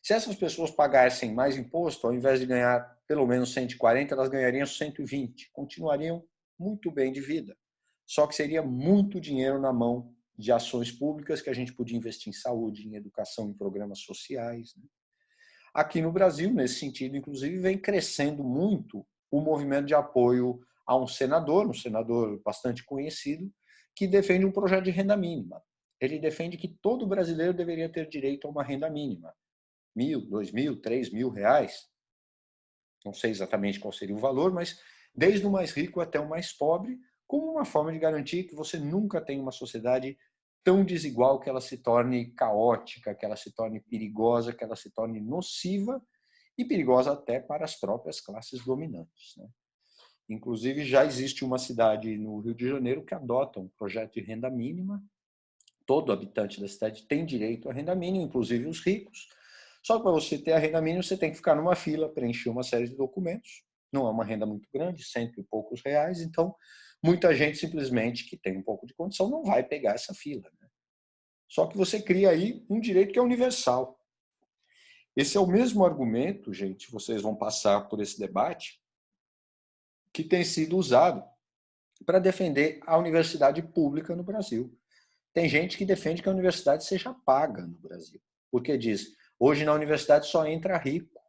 Se essas pessoas pagassem mais imposto, ao invés de ganhar pelo menos 140, elas ganhariam 120, continuariam muito bem de vida. Só que seria muito dinheiro na mão de ações públicas que a gente podia investir em saúde, em educação, em programas sociais, né? Aqui no Brasil, nesse sentido, inclusive, vem crescendo muito o movimento de apoio a um senador bastante conhecido, que defende um projeto de renda mínima. Ele defende que todo brasileiro deveria ter direito a uma renda mínima. 1.000, 2.000, 3.000 reais. Não sei exatamente qual seria o valor, mas desde o mais rico até o mais pobre, como uma forma de garantir que você nunca tenha uma sociedade tão desigual que ela se torne caótica, que ela se torne perigosa, que ela se torne nociva e perigosa até para as próprias classes dominantes, né? Inclusive, já existe uma cidade no Rio de Janeiro que adota um projeto de renda mínima. Todo habitante da cidade tem direito à renda mínima, inclusive os ricos. Só que para você ter a renda mínima, você tem que ficar numa fila, preencher uma série de documentos. Não é uma renda muito grande, cento e poucos reais. Então, muita gente simplesmente que tem um pouco de condição não vai pegar essa fila, né? Só que você cria aí um direito que é universal. Esse é o mesmo argumento, gente, vocês vão passar por esse debate, que tem sido usado para defender a universidade pública no Brasil. Tem gente que defende que a universidade seja paga no Brasil, porque diz, hoje na universidade só entra rico,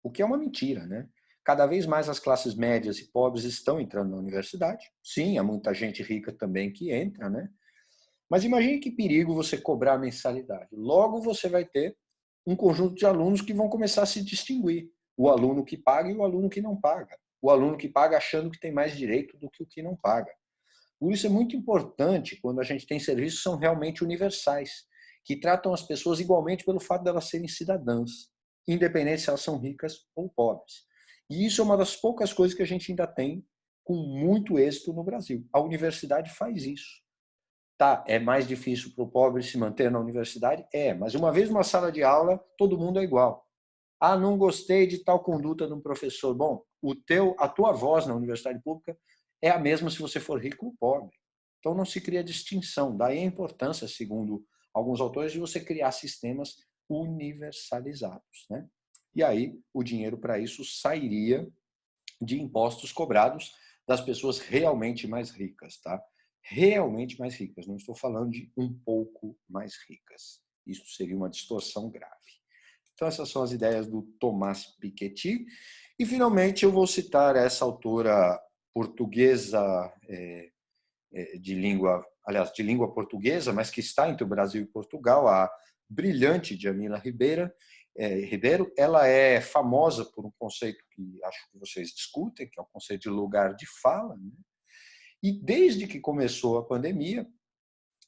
o que é uma mentira, né? Cada vez mais as classes médias e pobres estão entrando na universidade. Sim, há muita gente rica também que entra, né? Mas imagine que perigo você cobrar a mensalidade. Logo você vai ter um conjunto de alunos que vão começar a se distinguir. O aluno que paga e o aluno que não paga. O aluno que paga achando que tem mais direito do que o que não paga. Por isso é muito importante quando a gente tem serviços que são realmente universais, que tratam as pessoas igualmente pelo fato de elas serem cidadãs, independente se elas são ricas ou pobres. E isso é uma das poucas coisas que a gente ainda tem com muito êxito no Brasil. A universidade faz isso. Tá, é mais difícil para o pobre se manter na universidade? É, mas uma vez numa sala de aula, todo mundo é igual. Ah, não gostei de tal conduta de um professor. Bom, a tua voz na universidade pública é a mesma se você for rico ou pobre. Então não se cria distinção. Daí a importância, segundo alguns autores, de você criar sistemas universalizados, né? E aí o dinheiro para isso sairia de impostos cobrados das pessoas realmente mais ricas, tá? Realmente mais ricas. Não estou falando de um pouco mais ricas. Isso seria uma distorção grave. Então, essas são as ideias do Thomas Piketty. E, finalmente, eu vou citar essa autora portuguesa de língua portuguesa, mas que está entre o Brasil e Portugal, a brilhante Djamila Ribeiro. Ela é famosa por um conceito que acho que vocês discutem, que é o conceito de lugar de fala, né? E desde que começou a pandemia,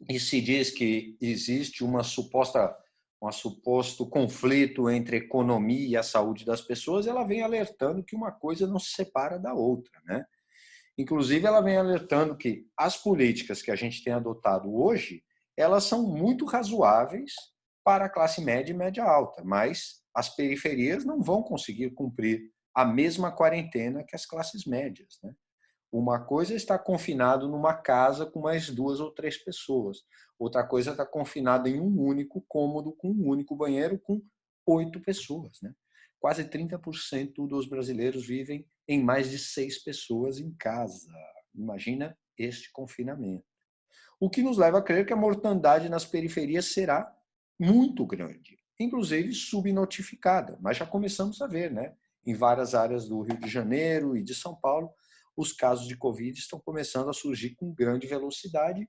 e se diz que existe um suposto conflito entre a economia e a saúde das pessoas, ela vem alertando que uma coisa não se separa da outra, né? Inclusive, ela vem alertando que as políticas que a gente tem adotado hoje, elas são muito razoáveis para a classe média e média alta, mas as periferias não vão conseguir cumprir a mesma quarentena que as classes médias, né? Uma coisa é estar confinado numa casa com mais 2 ou 3 pessoas. Outra coisa é estar confinado em um único cômodo, com um único banheiro, com 8 pessoas, né? Quase 30% dos brasileiros vivem em mais de 6 pessoas em casa. Imagina este confinamento. O que nos leva a crer que a mortandade nas periferias será muito grande, inclusive subnotificada. Mas já começamos a ver, né? Em várias áreas do Rio de Janeiro e de São Paulo, os casos de Covid estão começando a surgir com grande velocidade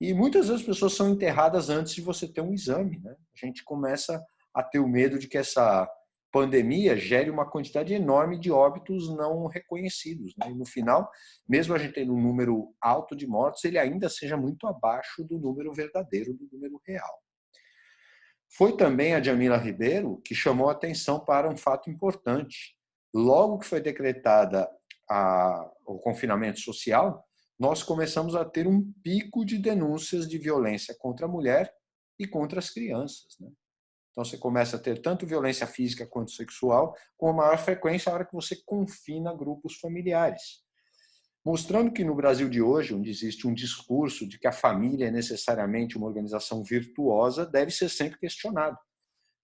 e muitas vezes as pessoas são enterradas antes de você ter um exame, né? A gente começa a ter o medo de que essa pandemia gere uma quantidade enorme de óbitos não reconhecidos, né? E no final, mesmo a gente tendo um número alto de mortes, ele ainda seja muito abaixo do número verdadeiro, do número real. Foi também a Djamila Ribeiro que chamou a atenção para um fato importante. Logo que foi decretada o confinamento social, nós começamos a ter um pico de denúncias de violência contra a mulher e contra as crianças, né? Então você começa a ter tanto violência física quanto sexual, com a maior frequência na hora que você confina grupos familiares. Mostrando que no Brasil de hoje, onde existe um discurso de que a família é necessariamente uma organização virtuosa, deve ser sempre questionado.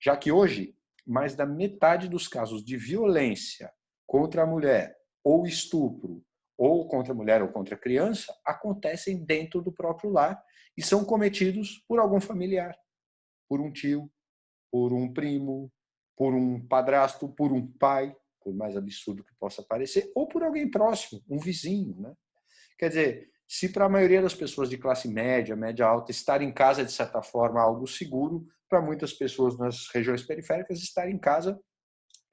Já que hoje, mais da metade dos casos de violência contra a mulher, ou estupro, ou contra a mulher ou contra a criança, acontecem dentro do próprio lar e são cometidos por algum familiar, por um tio, por um primo, por um padrasto, por um pai, por mais absurdo que possa parecer, ou por alguém próximo, um vizinho, né? Quer dizer, se para a maioria das pessoas de classe média, média alta, estar em casa, de certa forma, é algo seguro, para muitas pessoas nas regiões periféricas, estar em casa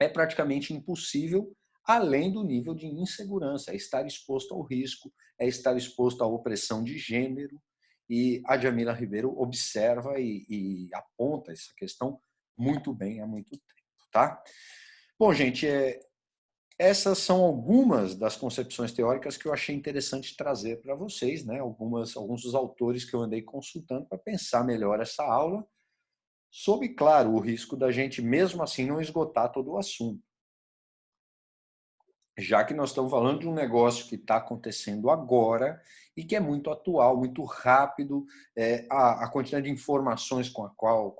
é praticamente impossível, além do nível de insegurança, é estar exposto ao risco, é estar exposto à opressão de gênero, e a Djamila Ribeiro observa e aponta essa questão muito bem há muito tempo, tá? Bom, gente, essas são algumas das concepções teóricas que eu achei interessante trazer para vocês, né? Alguns dos autores que eu andei consultando para pensar melhor essa aula, sob, claro, o risco da gente, mesmo assim, não esgotar todo o assunto. Já que nós estamos falando de um negócio que está acontecendo agora e que é muito atual, muito rápido, a quantidade de informações com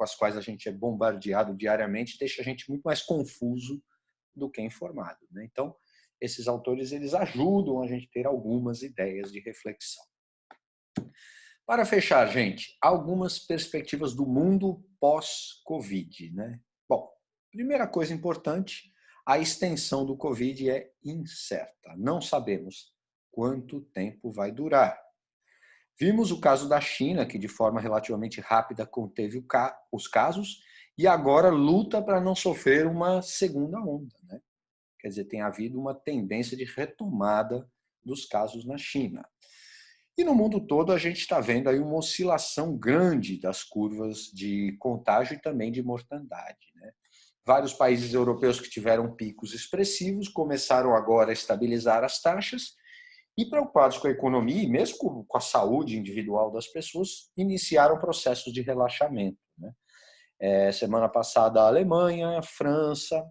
as quais a gente é bombardeado diariamente deixa a gente muito mais confuso do que informado, né? Então, esses autores eles ajudam a gente a ter algumas ideias de reflexão. Para fechar, gente, algumas perspectivas do mundo pós-Covid, né? Bom, primeira coisa importante, a extensão do Covid é incerta. Não sabemos quanto tempo vai durar. Vimos o caso da China, que de forma relativamente rápida conteve os casos e agora luta para não sofrer uma segunda onda, né? Quer dizer, tem havido uma tendência de retomada dos casos na China. E no mundo todo a gente está vendo aí uma oscilação grande das curvas de contágio e também de mortandade, né? Vários países europeus que tiveram picos expressivos começaram agora a estabilizar as taxas e, preocupados com a economia e mesmo com a saúde individual das pessoas, iniciaram processos de relaxamento, né? Semana passada a Alemanha, a França,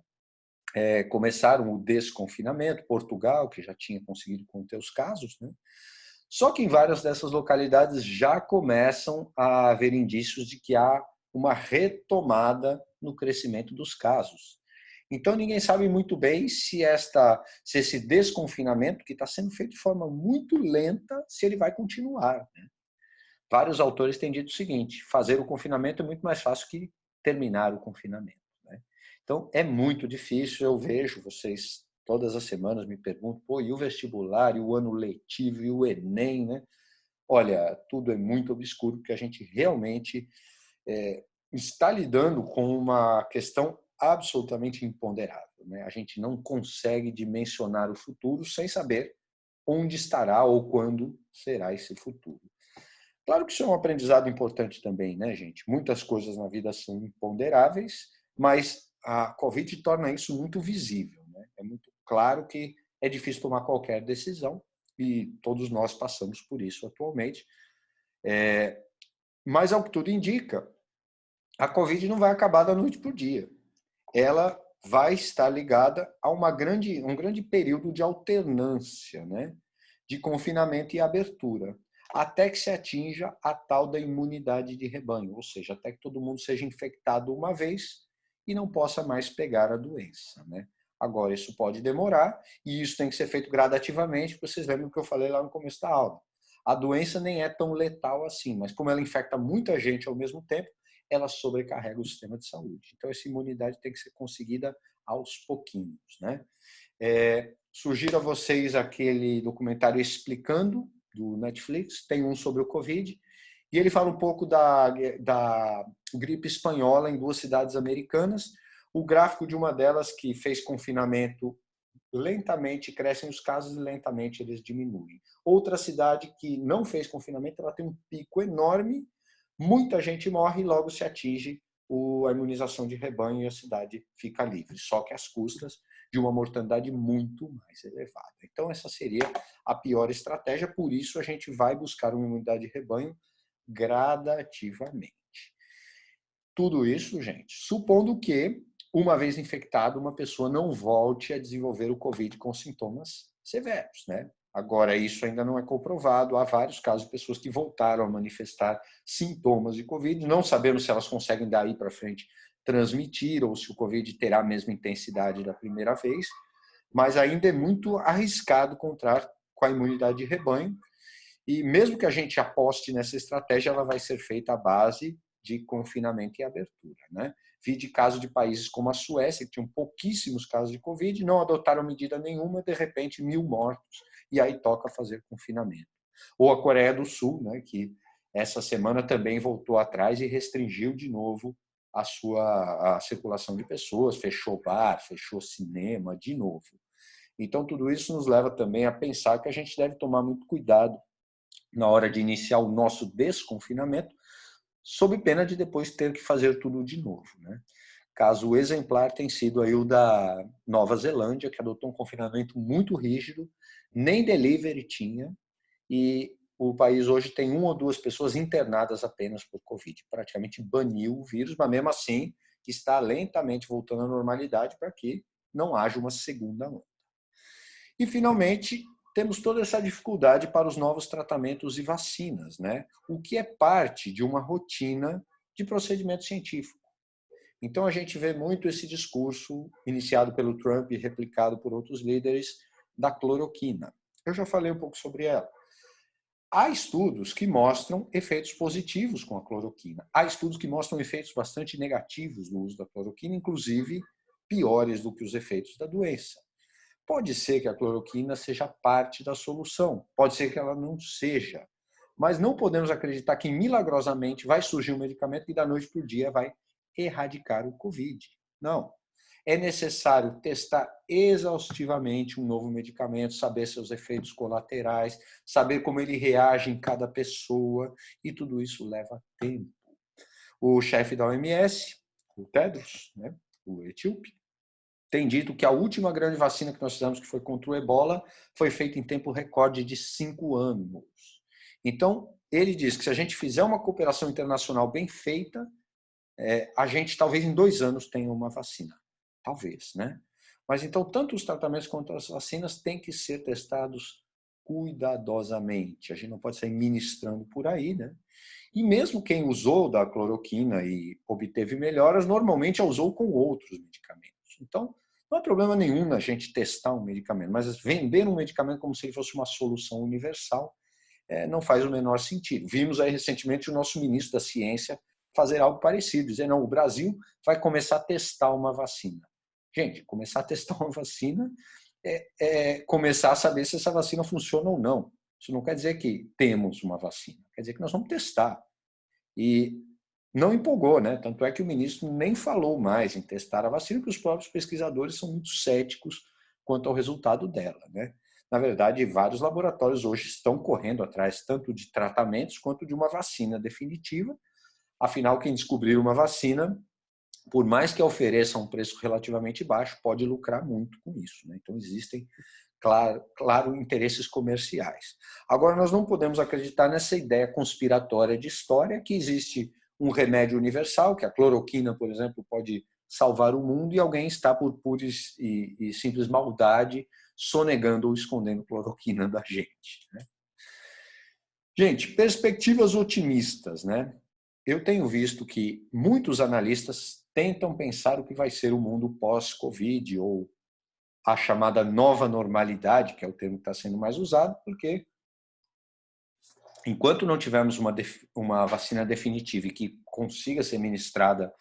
começaram o desconfinamento, Portugal, que já tinha conseguido conter os casos, né? Só que em várias dessas localidades já começam a haver indícios de que há uma retomada no crescimento dos casos. Então ninguém sabe muito bem se esse desconfinamento, que está sendo feito de forma muito lenta, se ele vai continuar, né? Vários autores têm dito o seguinte: fazer o confinamento é muito mais fácil que terminar o confinamento, né? Então é muito difícil. Eu vejo vocês todas as semanas me perguntam, pô, e o vestibular, e o ano letivo, e o Enem, né? Olha, tudo é muito obscuro, porque a gente realmente está lidando com uma questão absolutamente imponderável, né? A gente não consegue dimensionar o futuro sem saber onde estará ou quando será esse futuro. Claro que isso é um aprendizado importante também, né, gente? Muitas coisas na vida são imponderáveis, mas a Covid torna isso muito visível, né? É muito claro que é difícil tomar qualquer decisão e todos nós passamos por isso atualmente. Mas, ao que tudo indica, a Covid não vai acabar da noite para o dia. Ela vai estar ligada a um grande período de alternância, né? de confinamento e abertura, até que se atinja a tal da imunidade de rebanho, ou seja, até que todo mundo seja infectado uma vez e não possa mais pegar a doença, né? Agora, isso pode demorar e isso tem que ser feito gradativamente, porque vocês lembram que eu falei lá no começo da aula. A doença nem é tão letal assim, mas como ela infecta muita gente ao mesmo tempo, ela sobrecarrega o sistema de saúde. Então, essa imunidade tem que ser conseguida aos pouquinhos, né? Sugiro a vocês aquele documentário Explicando, do Netflix, tem um sobre o Covid, e ele fala um pouco da gripe espanhola em 2 cidades americanas. O gráfico de uma delas que fez confinamento, lentamente crescem os casos e lentamente eles diminuem. Outra cidade que não fez confinamento, ela tem um pico enorme, muita gente morre e logo se atinge a imunização de rebanho e a cidade fica livre, só que às custas de uma mortandade muito mais elevada. Então, essa seria a pior estratégia, por isso a gente vai buscar uma imunidade de rebanho gradativamente. Tudo isso, gente, supondo que, uma vez infectado, uma pessoa não volte a desenvolver o Covid com sintomas severos, né? Agora, isso ainda não é comprovado. Há vários casos de pessoas que voltaram a manifestar sintomas de Covid. Não sabemos se elas conseguem daí para frente transmitir ou se o Covid terá a mesma intensidade da primeira vez, mas ainda é muito arriscado contar com a imunidade de rebanho. E mesmo que a gente aposte nessa estratégia, ela vai ser feita à base de confinamento e abertura, né? Vi de caso de países como a Suécia, que tinham pouquíssimos casos de Covid, não adotaram medida nenhuma, de repente 1.000 mortos, e aí toca fazer confinamento. Ou a Coreia do Sul, né, que essa semana também voltou atrás e restringiu de novo a circulação de pessoas, fechou bar, fechou cinema de novo. Então, tudo isso nos leva também a pensar que a gente deve tomar muito cuidado na hora de iniciar o nosso desconfinamento, sob pena de depois ter que fazer tudo de novo, né? Caso exemplar tem sido aí o da Nova Zelândia, que adotou um confinamento muito rígido, nem delivery tinha, e o país hoje tem 1 ou 2 pessoas internadas apenas por Covid. Praticamente baniu o vírus, mas mesmo assim está lentamente voltando à normalidade para que não haja uma segunda onda. E, finalmente, temos toda essa dificuldade para os novos tratamentos e vacinas, né? O que é parte de uma rotina de procedimento científico. Então, a gente vê muito esse discurso iniciado pelo Trump e replicado por outros líderes da cloroquina. Eu já falei um pouco sobre ela. Há estudos que mostram efeitos positivos com a cloroquina. Há estudos que mostram efeitos bastante negativos no uso da cloroquina, inclusive piores do que os efeitos da doença. Pode ser que a cloroquina seja parte da solução, pode ser que ela não seja, mas não podemos acreditar que milagrosamente vai surgir um medicamento que da noite para o dia vai erradicar o Covid. Não. É necessário testar exaustivamente um novo medicamento, saber seus efeitos colaterais, saber como ele reage em cada pessoa, e tudo isso leva tempo. O chefe da OMS, o Tedros, né, o etíope, tem dito que a última grande vacina que nós fizemos, que foi contra o Ebola, foi feita em tempo recorde de 5 anos. Então, ele diz que se a gente fizer uma cooperação internacional bem feita, a gente talvez em 2 anos tenha uma vacina. Talvez, né? Mas então, tanto os tratamentos quanto as vacinas têm que ser testados cuidadosamente. A gente não pode sair ministrando por aí, né? E mesmo quem usou da cloroquina e obteve melhoras, normalmente a usou com outros medicamentos. Então, não há problema nenhum na gente testar um medicamento, mas vender um medicamento como se ele fosse uma solução universal não faz o menor sentido. Vimos aí recentemente o nosso ministro da Ciência fazer algo parecido, dizer, não, o Brasil vai começar a testar uma vacina. Gente, começar a testar uma vacina é começar a saber se essa vacina funciona ou não. Isso não quer dizer que temos uma vacina, quer dizer que nós vamos testar. E não empolgou, né? Tanto é que o ministro nem falou mais em testar a vacina, porque os próprios pesquisadores são muito céticos quanto ao resultado dela, né? Na verdade, vários laboratórios hoje estão correndo atrás tanto de tratamentos quanto de uma vacina definitiva. Afinal, quem descobrir uma vacina, por mais que ofereça um preço relativamente baixo, pode lucrar muito com isso, né? Então, existem, claro, interesses comerciais. Agora, nós não podemos acreditar nessa ideia conspiratória de história que existe um remédio universal, que a cloroquina, por exemplo, pode salvar o mundo e alguém está, por pura e simples maldade, sonegando ou escondendo cloroquina da gente, né? Gente, perspectivas otimistas, né? Eu tenho visto que muitos analistas tentam pensar o que vai ser o mundo pós-Covid ou a chamada nova normalidade, que é o termo que está sendo mais usado, porque enquanto não tivermos uma vacina definitiva e que consiga ser ministrada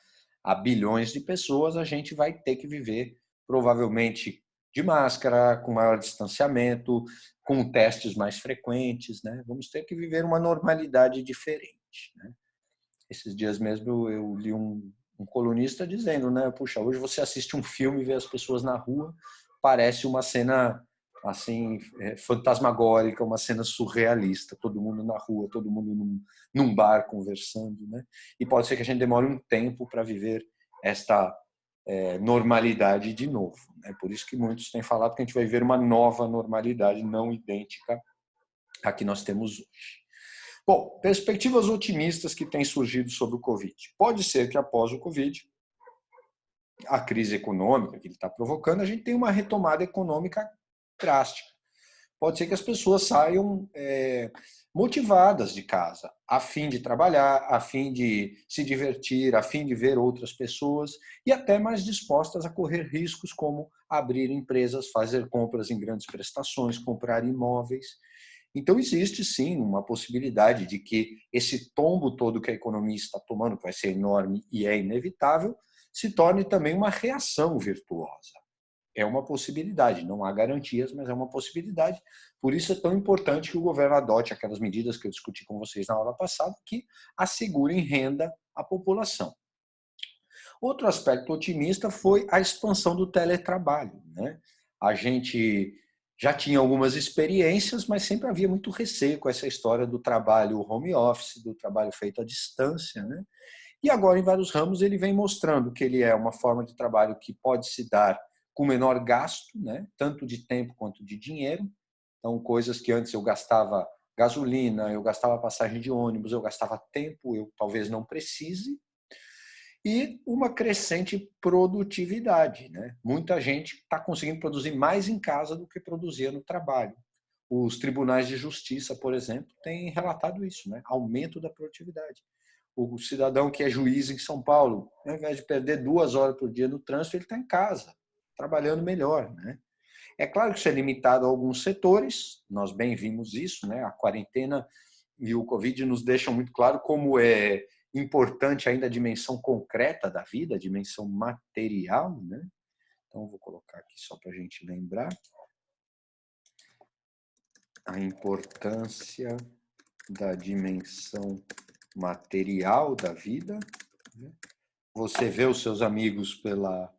a bilhões de pessoas, a gente vai ter que viver provavelmente de máscara, com maior distanciamento, com testes mais frequentes, né? Vamos ter que viver uma normalidade diferente, né? Esses dias mesmo eu li um colunista dizendo, né? Puxa, hoje você assiste um filme e vê as pessoas na rua, parece uma cena assim fantasmagórica, uma cena surrealista, todo mundo na rua, todo mundo num bar conversando, né? E pode ser que a gente demore um tempo para viver esta normalidade de novo, né? Por isso que muitos têm falado que a gente vai viver uma nova normalidade, não idêntica à que nós temos hoje. Bom, perspectivas otimistas que têm surgido sobre o Covid. Pode ser que após o Covid, a crise econômica que ele está provocando, a gente tenha uma retomada econômica drástica. Pode ser que as pessoas saiam motivadas de casa, a fim de trabalhar, a fim de se divertir, a fim de ver outras pessoas e até mais dispostas a correr riscos como abrir empresas, fazer compras em grandes prestações, comprar imóveis. Então, existe sim uma possibilidade de que esse tombo todo que a economia está tomando, que vai ser enorme e é inevitável, se torne também uma reação virtuosa. É uma possibilidade, não há garantias, mas é uma possibilidade. Por isso é tão importante que o governo adote aquelas medidas que eu discuti com vocês na aula passada, que assegurem renda à população. Outro aspecto otimista foi a expansão do teletrabalho, né? A gente já tinha algumas experiências, mas sempre havia muito receio com essa história do trabalho home office, do trabalho feito à distância, né? E agora, em vários ramos, ele vem mostrando que ele é uma forma de trabalho que pode se dar com menor gasto, né? Tanto de tempo quanto de dinheiro. Então, coisas que antes eu gastava gasolina, eu gastava passagem de ônibus, eu gastava tempo, eu talvez não precise. E uma crescente produtividade, né? Muita gente está conseguindo produzir mais em casa do que produzia no trabalho. Os tribunais de justiça, por exemplo, têm relatado isso, né? Aumento da produtividade. O cidadão que é juiz em São Paulo, ao invés de perder 2 horas por dia no trânsito, ele está em casa, trabalhando melhor, né? É claro que isso é limitado a alguns setores, nós bem vimos isso, né? A quarentena e o Covid nos deixam muito claro como é importante ainda a dimensão concreta da vida, a dimensão material, né? Então, vou colocar aqui só para a gente lembrar a importância da dimensão material da vida. Você vê os seus amigos pela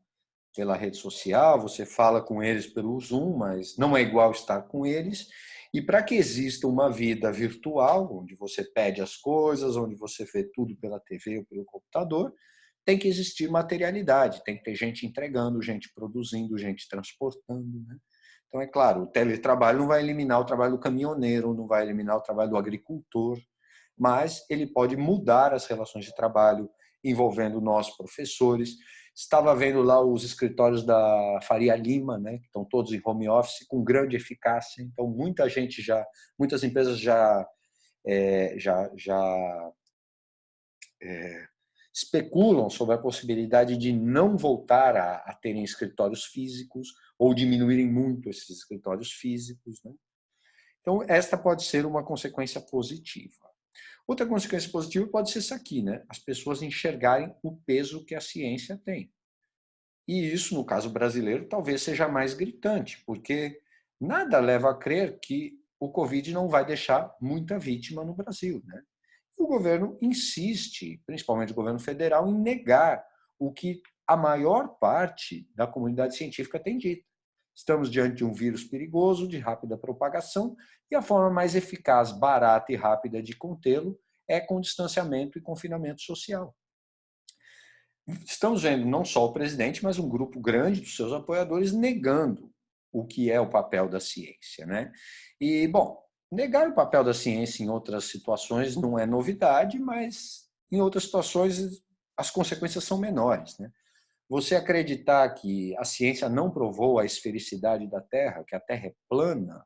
rede social, você fala com eles pelo Zoom, mas não é igual estar com eles. E para que exista uma vida virtual, onde você pede as coisas, onde você vê tudo pela TV ou pelo computador, tem que existir materialidade, tem que ter gente entregando, gente produzindo, gente transportando, né? Então, é claro, o teletrabalho não vai eliminar o trabalho do caminhoneiro, não vai eliminar o trabalho do agricultor, mas ele pode mudar as relações de trabalho envolvendo nós, professores. Estava vendo lá os escritórios da Faria Lima, né, que estão todos em home office, com grande eficácia. Então, muitas empresas já especulam sobre a possibilidade de não voltar a terem escritórios físicos ou diminuírem muito esses escritórios físicos, né? Então, esta pode ser uma consequência positiva. Outra consequência positiva pode ser isso aqui, né? As pessoas enxergarem o peso que a ciência tem. E isso, no caso brasileiro, talvez seja mais gritante, porque nada leva a crer que o Covid não vai deixar muita vítima no Brasil, né? O governo insiste, principalmente o governo federal, em negar o que a maior parte da comunidade científica tem dito. Estamos diante de um vírus perigoso, de rápida propagação, e a forma mais eficaz, barata e rápida de contê-lo é com distanciamento e confinamento social. Estamos vendo não só o presidente, mas um grupo grande dos seus apoiadores negando o que é o papel da ciência, né? E, bom, negar o papel da ciência em outras situações não é novidade, mas em outras situações as consequências são menores, né? Você acreditar que a ciência não provou a esfericidade da Terra, que a Terra é plana,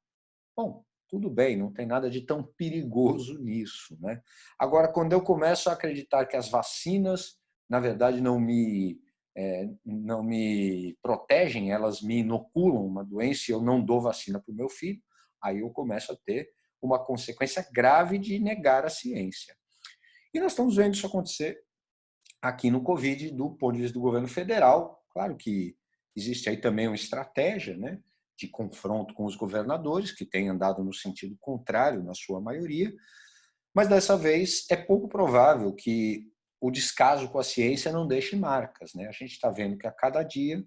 bom, tudo bem, não tem nada de tão perigoso nisso, né? Agora, quando eu começo a acreditar que as vacinas, na verdade, não me protegem, elas me inoculam uma doença e eu não dou vacina para o meu filho, aí eu começo a ter uma consequência grave de negar a ciência. E nós estamos vendo isso acontecer aqui no Covid, do ponto de vista do governo federal. Claro que existe aí também uma estratégia, né, de confronto com os governadores, que têm andado no sentido contrário, na sua maioria, mas dessa vez é pouco provável que o descaso com a ciência não deixe marcas, né? A gente está vendo que a cada dia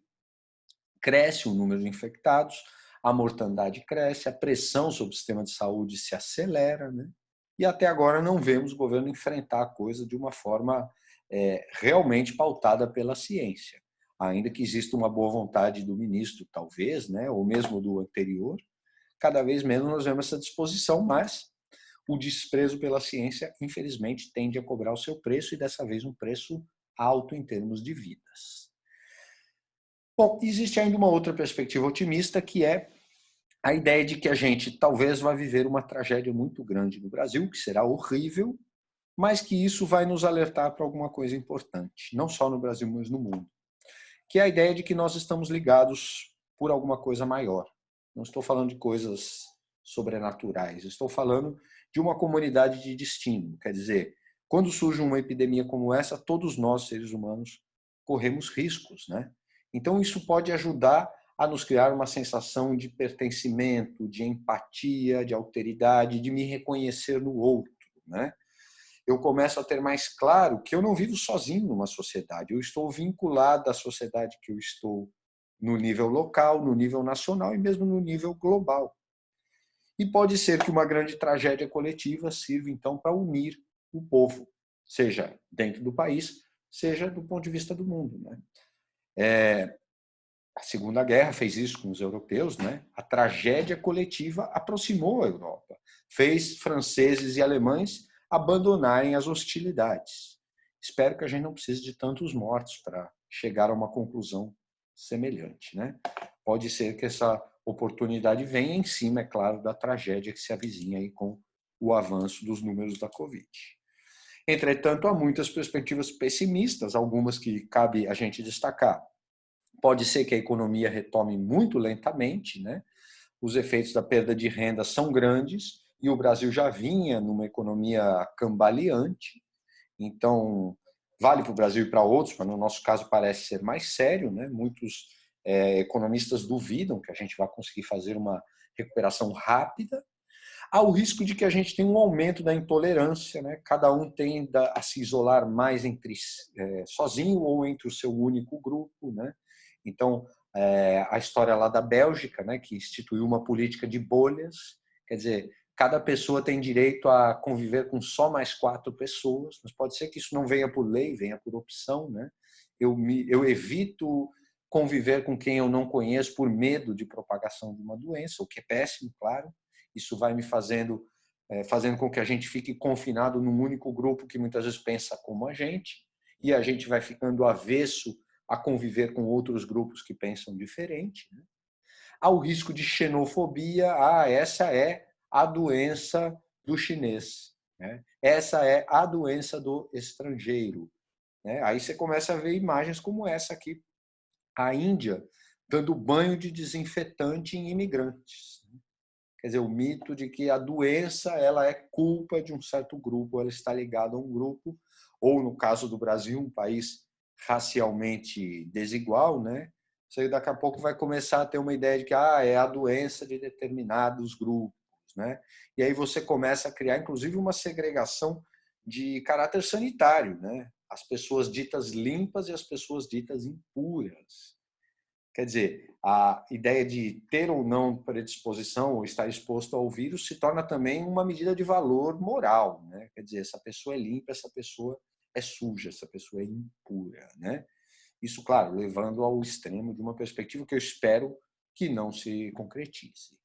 cresce o número de infectados, a mortandade cresce, a pressão sobre o sistema de saúde se acelera, né? E até agora não vemos o governo enfrentar a coisa de uma forma realmente pautada pela ciência. Ainda que exista uma boa vontade do ministro, talvez, né, ou mesmo do anterior, cada vez menos nós vemos essa disposição, mas o desprezo pela ciência, infelizmente, tende a cobrar o seu preço, e dessa vez um preço alto em termos de vidas. Bom, existe ainda uma outra perspectiva otimista, que é a ideia de que a gente talvez vá viver uma tragédia muito grande no Brasil, que será horrível, mas que isso vai nos alertar para alguma coisa importante, não só no Brasil, mas no mundo, que é a ideia de que nós estamos ligados por alguma coisa maior. Não estou falando de coisas sobrenaturais, estou falando de uma comunidade de destino. Quer dizer, quando surge uma epidemia como essa, todos nós, seres humanos, corremos riscos, né? Então, isso pode ajudar a nos criar uma sensação de pertencimento, de empatia, de alteridade, de me reconhecer no outro, né? Eu começo a ter mais claro que eu não vivo sozinho numa sociedade, eu estou vinculado à sociedade que eu estou no nível local, no nível nacional e mesmo no nível global. E pode ser que uma grande tragédia coletiva sirva, então, para unir o povo, seja dentro do país, seja do ponto de vista do mundo, né? A Segunda Guerra fez isso com os europeus, né? A tragédia coletiva aproximou a Europa, fez franceses e alemães abandonarem as hostilidades. Espero que a gente não precise de tantos mortos para chegar a uma conclusão semelhante, né? Pode ser que essa oportunidade venha em cima, é claro, da tragédia que se avizinha aí com o avanço dos números da Covid. Entretanto, há muitas perspectivas pessimistas, algumas que cabe a gente destacar. Pode ser que a economia retome muito lentamente, né? Os efeitos da perda de renda são grandes e o Brasil já vinha numa economia cambaleante, então vale para o Brasil e para outros, mas no nosso caso parece ser mais sério, né? Muitos economistas duvidam que a gente vai conseguir fazer uma recuperação rápida. Há o risco de que a gente tenha um aumento da intolerância, né? Cada um tenda a se isolar mais sozinho ou entre o seu único grupo, né? Então, a história lá da Bélgica, né, que instituiu uma política de bolhas, quer dizer, cada pessoa tem direito a conviver com só mais 4 pessoas, mas pode ser que isso não venha por lei, venha por opção, né? Eu evito conviver com quem eu não conheço por medo de propagação de uma doença, o que é péssimo, claro. Isso vai me fazendo com que a gente fique confinado num único grupo que muitas vezes pensa como a gente, e a gente vai ficando avesso a conviver com outros grupos que pensam diferente, né? Há o risco de xenofobia, essa é a doença do chinês, né? Essa é a doença do estrangeiro, né? Aí você começa a ver imagens como essa aqui, a Índia dando banho de desinfetante em imigrantes. Quer dizer, o mito de que a doença ela é culpa de um certo grupo, ela está ligada a um grupo, ou no caso do Brasil, um país racialmente desigual, né? Você daqui a pouco vai começar a ter uma ideia de que é a doença de determinados grupos, né? E aí você começa a criar, inclusive, uma segregação de caráter sanitário, né? As pessoas ditas limpas e as pessoas ditas impuras. Quer dizer, a ideia de ter ou não predisposição ou estar exposto ao vírus se torna também uma medida de valor moral, né? Quer dizer, essa pessoa é limpa, essa pessoa é suja, essa pessoa é impura, né? Isso, claro, levando ao extremo de uma perspectiva que eu espero que não se concretize.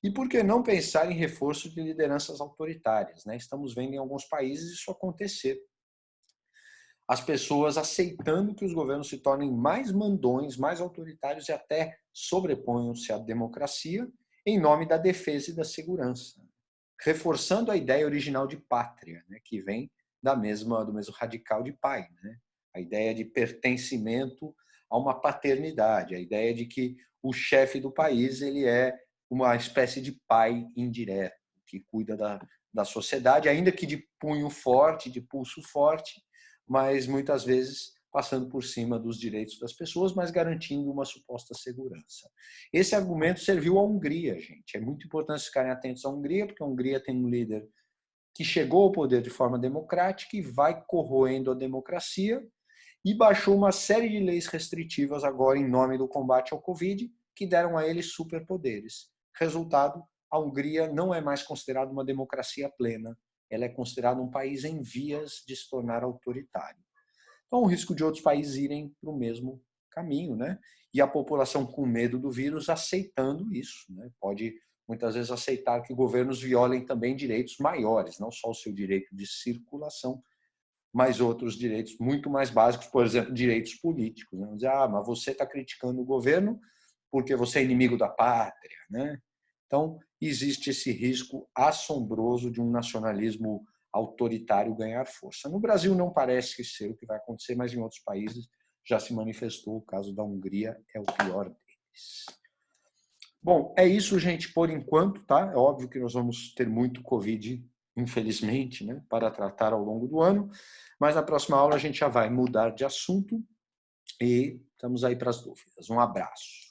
E por que não pensar em reforço de lideranças autoritárias, né? Estamos vendo em alguns países isso acontecer. as pessoas aceitando que os governos se tornem mais mandões, mais autoritários e até sobreponham-se à democracia em nome da defesa e da segurança, reforçando a ideia original de pátria, né, que vem do mesmo radical de pai, né? A ideia de pertencimento a uma paternidade, a ideia de que o chefe do país ele é uma espécie de pai indireto, que cuida da sociedade, ainda que de punho forte, de pulso forte, mas muitas vezes passando por cima dos direitos das pessoas, mas garantindo uma suposta segurança. Esse argumento serviu à Hungria, gente. É muito importante ficarem atentos à Hungria, porque a Hungria tem um líder que chegou ao poder de forma democrática e vai corroendo a democracia e baixou uma série de leis restritivas agora em nome do combate ao Covid, que deram a ele superpoderes. Resultado, a Hungria não é mais considerada uma democracia plena, ela é considerada um país em vias de se tornar autoritário. Então, o risco de outros países irem para o mesmo caminho, né? E a população com medo do vírus aceitando isso, né? Pode muitas vezes aceitar que governos violem também direitos maiores, não só o seu direito de circulação, mas outros direitos muito mais básicos, por exemplo, direitos políticos. Né? Dizer, mas você está criticando o governo porque você é inimigo da pátria, né? Então, existe esse risco assombroso de um nacionalismo autoritário ganhar força. No Brasil não parece ser o que vai acontecer, mas em outros países já se manifestou. O caso da Hungria é o pior deles. Bom, é isso, gente, por enquanto, tá? É óbvio que nós vamos ter muito Covid, infelizmente, né, para tratar ao longo do ano, mas na próxima aula a gente já vai mudar de assunto e estamos aí para as dúvidas. Um abraço.